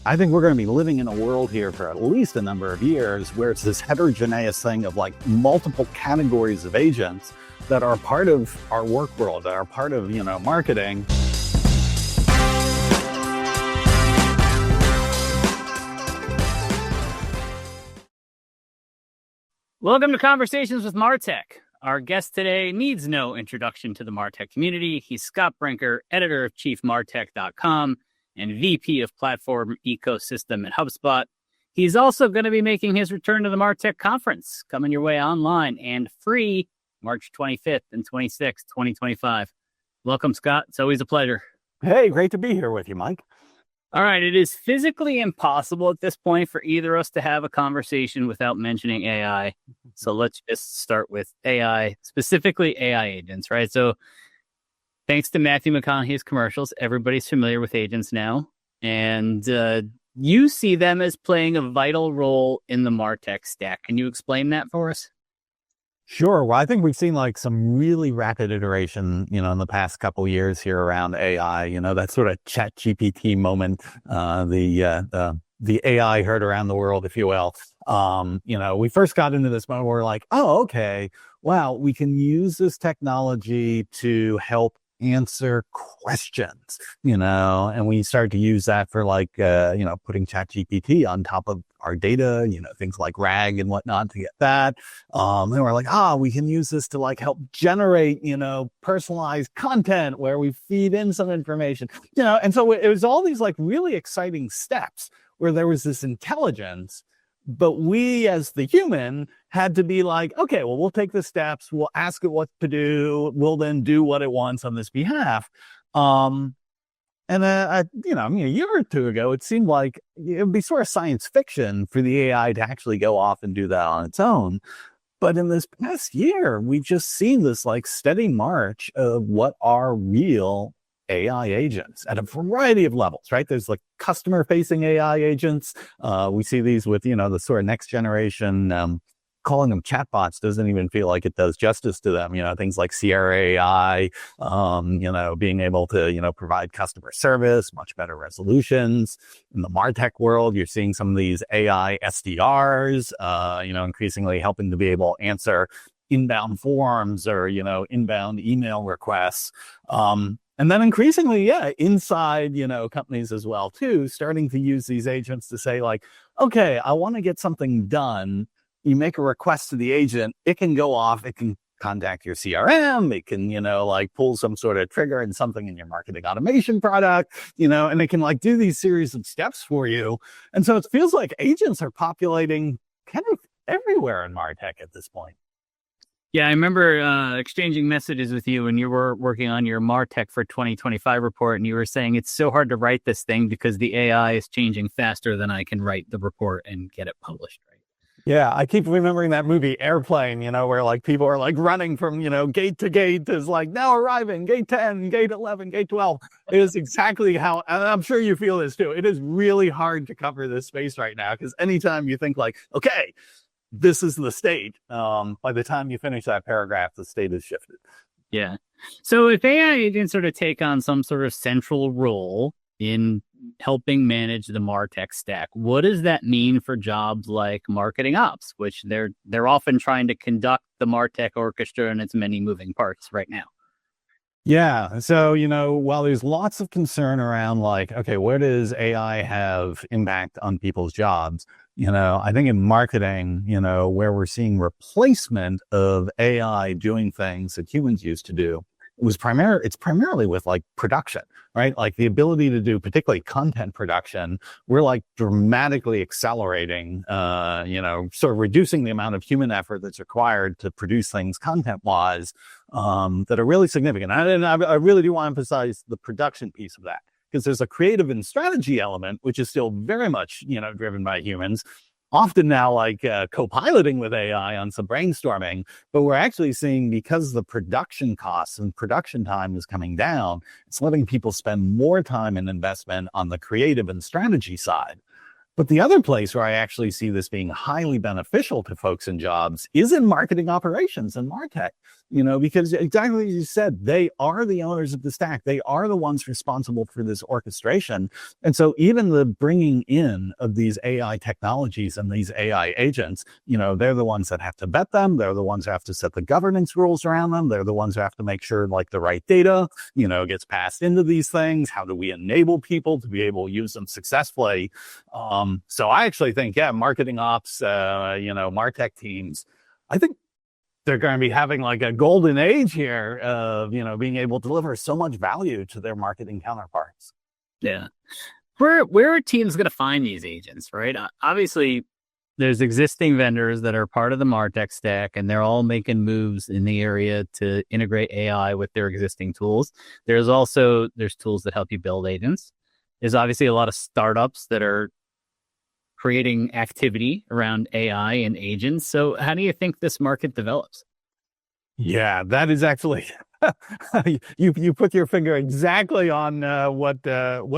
I think we're going to be living in a world here for at least a number of years where it's this heterogeneous thing of like multiple categories of agents that are part of our work world, that are part of, marketing. Welcome to Conversations with MarTech. Our guest today needs no introduction to the MarTech community. He's Scott Brinker, editor of chiefmartech.com and VP of Platform Ecosystem at HubSpot. He's also going to be making his return to the MarTech conference, coming your way online and free March 25th and 26th, 2025. Welcome, Scott. It's always a pleasure. Hey, great to be here with you, Mike. All right. It is physically impossible at this point for either of us to have a conversation without mentioning AI. So let's just start with AI, specifically AI agents, right? So thanks to Matthew McConaughey's commercials, everybody's familiar with agents now. And you see them as playing a vital role in the MarTech stack. Can you explain that for us? Sure. Well, I think we've seen like some really rapid iteration, in the past couple of years here around AI, that sort of chat GPT moment, the AI heard around the world, if you will. We first got into this moment where we're like, oh, okay, wow, we can use this technology to help answer questions, and we started to use that for like, putting chat GPT on top of our data, things like RAG and whatnot to get that. And we're like, we can use this to like help generate, personalized content where we feed in some information, and so it was all these like really exciting steps where there was this intelligence, but we as the human had to be like, okay, well, we'll take the steps, we'll ask it what to do, we'll then do what it wants on this behalf. And a year or two ago, it seemed like it would be sort of science fiction for the AI to actually go off and do that on its own. But in this past year, we've just seen this like steady march of what are real AI agents at a variety of levels, right? There's like customer facing AI agents. We see these with, the sort of next generation, calling them chatbots doesn't even feel like it does justice to them. Things like Sierra AI, being able to, provide customer service, much better resolutions. In the MarTech world, you're seeing some of these AI SDRs, increasingly helping to be able to answer inbound forms or, inbound email requests. And then increasingly, inside, companies as well, too, starting to use these agents to say like, okay, I want to get something done. You make a request to the agent, it can go off, it can contact your CRM, it can, pull some sort of trigger in something in your marketing automation product, and it can like do these series of steps for you. And so it feels like agents are populating kind of everywhere in MarTech at this point. Yeah, I remember exchanging messages with you when you were working on your MarTech for 2025 report, and you were saying it's so hard to write this thing because the AI is changing faster than I can write the report and get it published, right? Yeah, I keep remembering that movie Airplane, where like people are like running from, gate to gate is like now arriving, gate 10, gate 11, gate 12. It is exactly how, and I'm sure you feel this too. It is really hard to cover this space right now because anytime you think like, okay, this is the state, by the time you finish that paragraph, the state has shifted. Yeah. So if AI agents sort of take on some sort of central role in helping manage the MarTech stack, what does that mean for jobs like marketing ops, which they're often trying to conduct the MarTech orchestra and its many moving parts right now? Yeah. So, while there's lots of concern around like, okay, where does AI have impact on people's jobs? I think in marketing, where we're seeing replacement of AI doing things that humans used to do, it's primarily with like production, right? Like the ability to do particularly content production, we're like dramatically accelerating, sort of reducing the amount of human effort that's required to produce things content-wise that are really significant. And I really do want to emphasize the production piece of that, because there's a creative and strategy element, which is still very much, driven by humans, often now like co-piloting with AI on some brainstorming. But we're actually seeing, because the production costs and production time is coming down, it's letting people spend more time and investment on the creative and strategy side. But the other place where I actually see this being highly beneficial to folks in jobs is in marketing operations and MarTech. because exactly as you said, they are the owners of the stack. They are the ones responsible for this orchestration. And so even the bringing in of these AI technologies and these AI agents, they're the ones that have to vet them. They're the ones who have to set the governance rules around them. They're the ones who have to make sure like the right data, gets passed into these things. How do we enable people to be able to use them successfully? So I actually think, marketing ops, MarTech teams, I think they're going to be having like a golden age here of, being able to deliver so much value to their marketing counterparts. Yeah. Where are teams going to find these agents, right? Obviously, there's existing vendors that are part of the MarTech stack, and they're all making moves in the area to integrate AI with their existing tools. There's tools that help you build agents. There's obviously a lot of startups that are creating activity around AI and agents. So how do you think this market develops? Yeah, that is actually you put your finger exactly on what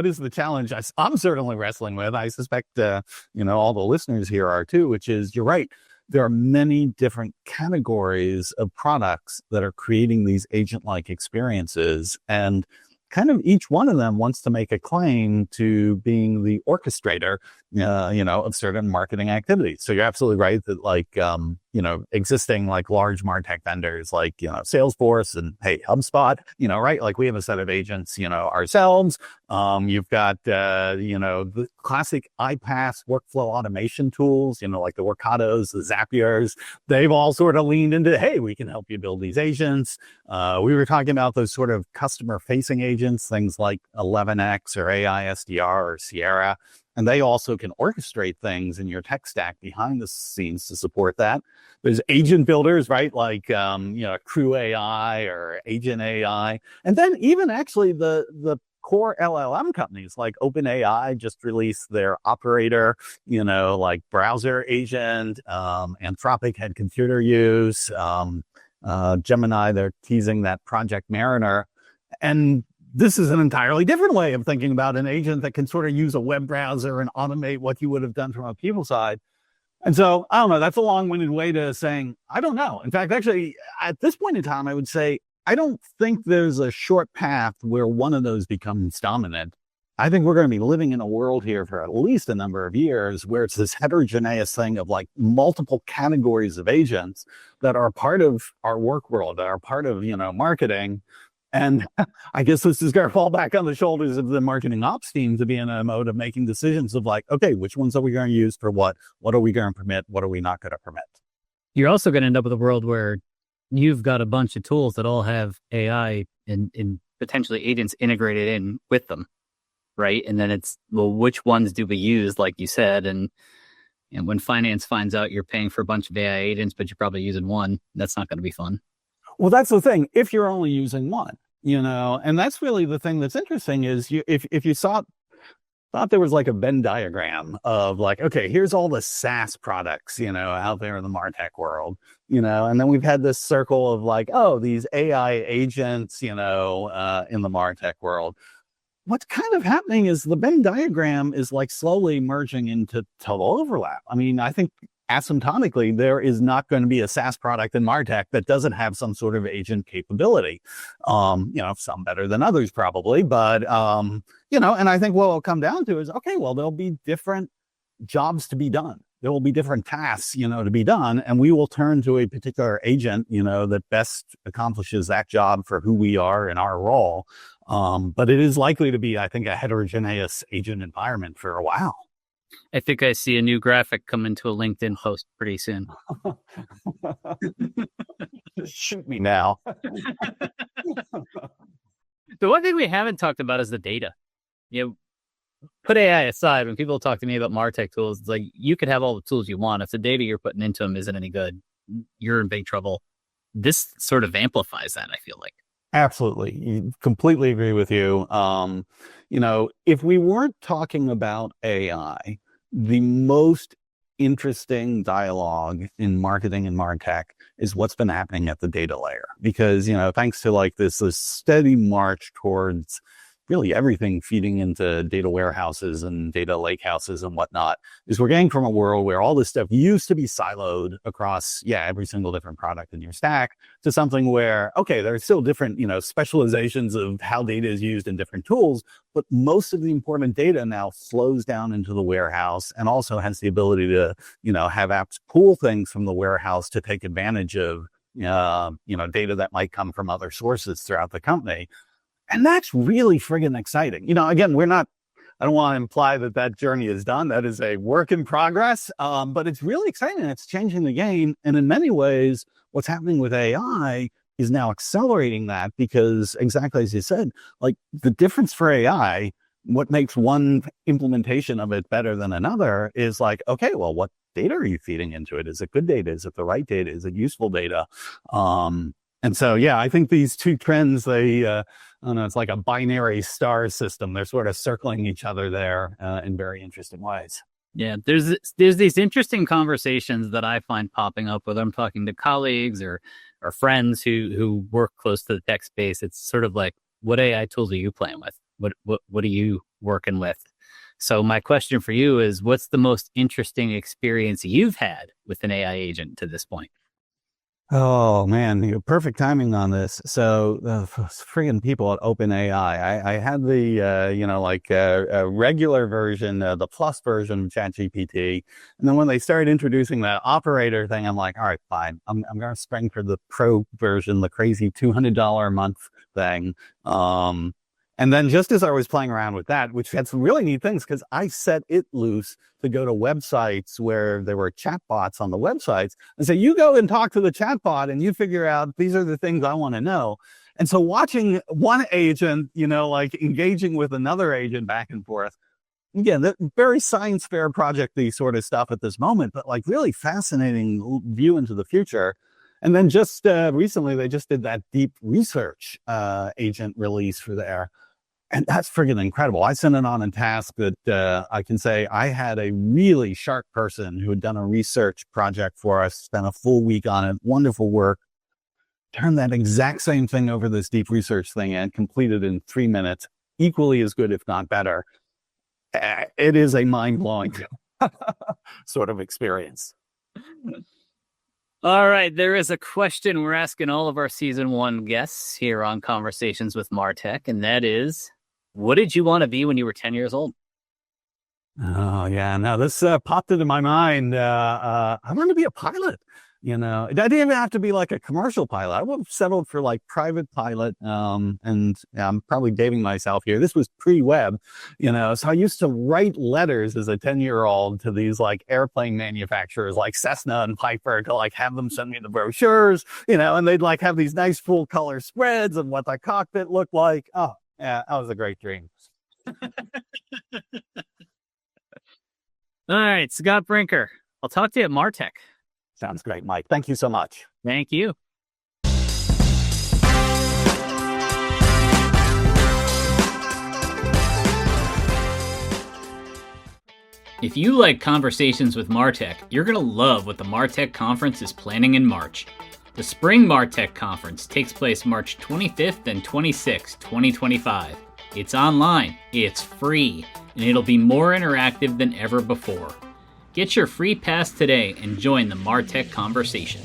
is the challenge I'm certainly wrestling with. I suspect all the listeners here are too, which is, you're right. There are many different categories of products that are creating these agent-like experiences, and kind of each one of them wants to make a claim to being the orchestrator, of certain marketing activities. So you're absolutely right that existing like large MarTech vendors like, Salesforce and HubSpot, right? Like we have a set of agents, ourselves. You've got, the classic iPaaS workflow automation tools, like the Workatos, the Zapiers. They've all sort of leaned into, hey, we can help you build these agents. We were talking about those sort of customer facing agents, things like 11x or AI SDR or Sierra. And they also can orchestrate things in your tech stack behind the scenes to support that. There's agent builders, right? Like, Crew AI or Agent AI. And then even actually the core LLM companies like OpenAI just released their operator, like browser agent. Anthropic had computer use. Gemini, they're teasing that Project Mariner. And this is an entirely different way of thinking about an agent that can sort of use a web browser and automate what you would have done from a people side. And so, I don't know, that's a long-winded way to saying, I don't know. In fact, actually, at this point in time, I would say, I don't think there's a short path where one of those becomes dominant. I think we're going to be living in a world here for at least a number of years where it's this heterogeneous thing of like multiple categories of agents that are part of our work world, that are part of, marketing. And I guess this is going to fall back on the shoulders of the marketing ops team to be in a mode of making decisions of like, okay, which ones are we going to use for what? What are we going to permit? What are we not going to permit? You're also going to end up with a world where you've got a bunch of tools that all have AI and potentially agents integrated in with them, right? And then it's, well, which ones do we use, like you said? And when finance finds out you're paying for a bunch of AI agents, but you're probably using one, that's not going to be fun. Well, that's the thing. If you're only using one, and that's really the thing that's interesting is if you thought there was like a Venn diagram of like, okay, here's all the SaaS products, out there in the MarTech world, and then we've had this circle of like, oh, these AI agents, in the MarTech world. What's kind of happening is the Venn diagram is like slowly merging into total overlap. I mean, I think asymptotically, there is not going to be a SaaS product in MarTech that doesn't have some sort of agent capability. Some better than others probably, but, and I think what it'll come down to is, okay, well, there'll be different jobs to be done. There will be different tasks, to be done. And we will turn to a particular agent, that best accomplishes that job for who we are in our role. But it is likely to be, I think, a heterogeneous agent environment for a while. I think I see a new graphic come into a LinkedIn post pretty soon. Shoot me now. The one thing we haven't talked about is the data. Put AI aside, when people talk to me about MarTech tools, it's like, you could have all the tools you want. If the data you're putting into them isn't any good, you're in big trouble. This sort of amplifies that, I feel like. Absolutely. Completely agree with you. If we weren't talking about AI, the most interesting dialogue in marketing and MarTech is what's been happening at the data layer. Because, thanks to like this steady march towards really everything feeding into data warehouses and data lakehouses and whatnot, is we're getting from a world where all this stuff used to be siloed across, every single different product in your stack, to something where, okay, there are still different, specializations of how data is used in different tools, but most of the important data now flows down into the warehouse and also has the ability to, have apps pull things from the warehouse to take advantage of, data that might come from other sources throughout the company. And that's really friggin' exciting. Again, I don't want to imply that journey is done. That is a work in progress, but it's really exciting. It's changing the game. And in many ways, what's happening with AI is now accelerating that, because exactly as you said, like the difference for AI, what makes one implementation of it better than another is like, okay, well, what data are you feeding into it? Is it good data? Is it the right data? Is it useful data? And so, I think these two trends, they, I don't know, it's like a binary star system. They're sort of circling each other there in very interesting ways. Yeah, there's these interesting conversations that I find popping up, whether I'm talking to colleagues or friends who work close to the tech space. It's sort of like, what AI tools are you playing with? What are you working with? So my question for you is, what's the most interesting experience you've had with an AI agent to this point? Oh man, perfect timing on this. So the friggin' people at OpenAI, I had the a regular version, the plus version of ChatGPT, and then when they started introducing that operator thing, I'm like, all right, fine, I'm going to spring for the pro version, the crazy $200 a month thing. And then just as I was playing around with that, which had some really neat things, because I set it loose to go to websites where there were chatbots on the websites and say, you go and talk to the chatbot and you figure out these are the things I want to know. And so watching one agent, engaging with another agent back and forth, again, that very science fair project-y sort of stuff at this moment, but like really fascinating view into the future. And then just recently, they just did that deep research agent release for there. And that's friggin' incredible. I sent it on a task that I can say I had a really sharp person who had done a research project for us, spent a full week on it, wonderful work, turned that exact same thing over this deep research thing and completed in 3 minutes, equally as good, if not better. It is a mind-blowing sort of experience. All right, there is a question we're asking all of our season 1 guests here on Conversations with MarTech, and that is, what did you want to be when you were 10 years old? Oh, yeah. Now, this popped into my mind. I wanted to be a pilot. It didn't even have to be like a commercial pilot. I would have settled for like private pilot. And I'm probably dating myself here. This was pre-web, so I used to write letters as a 10-year-old to these like airplane manufacturers like Cessna and Piper to like have them send me the brochures, and they'd like have these nice full color spreads of what the cockpit looked like. Oh, yeah, that was a great dream. All right, Scott Brinker. I'll talk to you at MarTech. Sounds great, Mike. Thank you so much. Thank you. If you like Conversations with MarTech, you're going to love what the MarTech Conference is planning in March. The Spring MarTech Conference takes place March 25th and 26th, 2025. It's online, it's free, and it'll be more interactive than ever before. Get your free pass today and join the MarTech conversation.